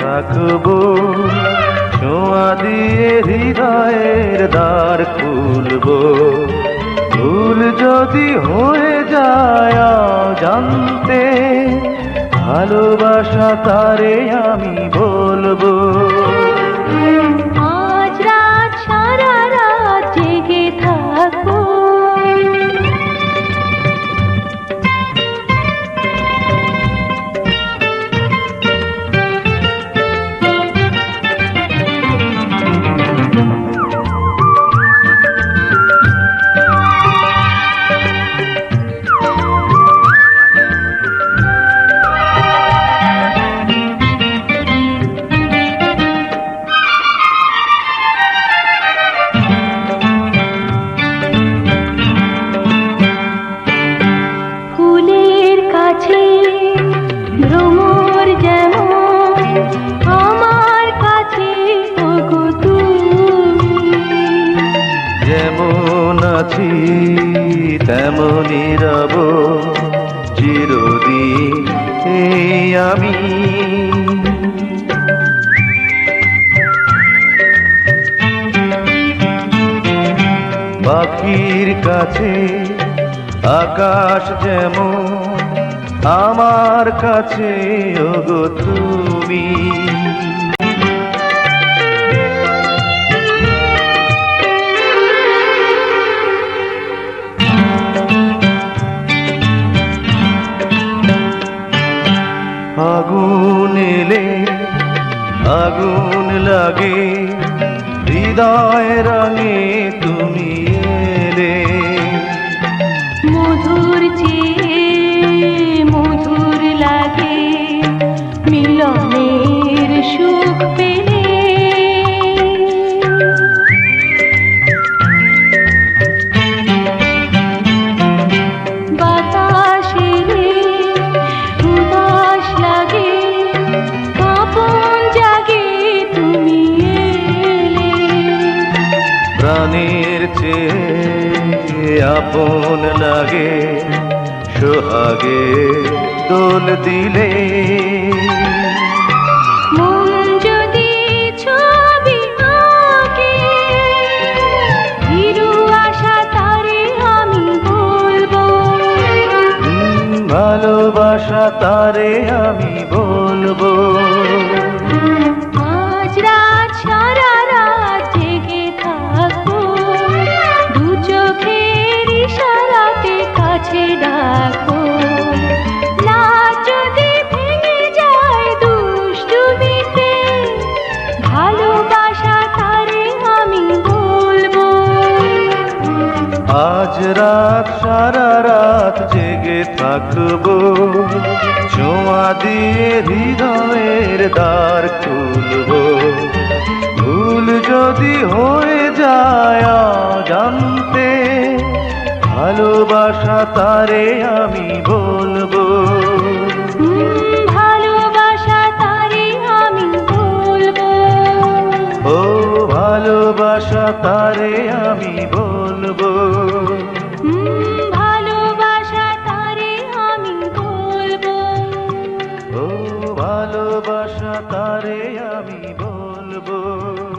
থাকবো, ছোঁয়া দিয়ে হৃদয়ের দ্বার খুলবো। ভুল যদি হয়ে যায় জানতে, ভালোবাসা তারে আমি বলবো। আজ রাত সারা রাত জেগে থাকবো, ফুলের কাছে ভ্রমর যেমন আমার কাছে ওগো তুমি। যেমন আছি তেমনই রব চিরদিন এই আমি। পাখির কাছে আকাশ যেমন আমার কাছে ওগো তুমি। আগুন এলে আগুন লাগে, হৃদয় রঙে তুমি এলে। মধুর চেয়ে মধুর লাগে মিলনের সুখ পেলে। বাতাস এলে উদাস লাগে, কাঁপন জাগে তুমি এলে। প্রাণের চেয়ে আপন লাগে, সোহাগে দোল দিলে। মন যদি ছবি আঁকে, হিরু আশা তারে আমি বলবো। ভালোবাসা তারে আমি বলবো। আজ রাত সারা রাত জেগে থাকবো, দু চোখের ইশারাতে কাছে ডাকবো। রাত যদি ভেঙে যায় দুষ্টুমিতে, ভালোবাসা তারে আমি বলবো। আজ রাত সারা রাত জেগে থাকবো, ছোঁয়া দিয়ে হৃদয়ের দ্বার খুলবো। ভুল যদি হয়ে যায় জানতে, ভালোবাসা তারে আমি বলবো। ভালোবাসা তারে আমি বলবো। ও ভালোবাসা তারে আমি বলবো।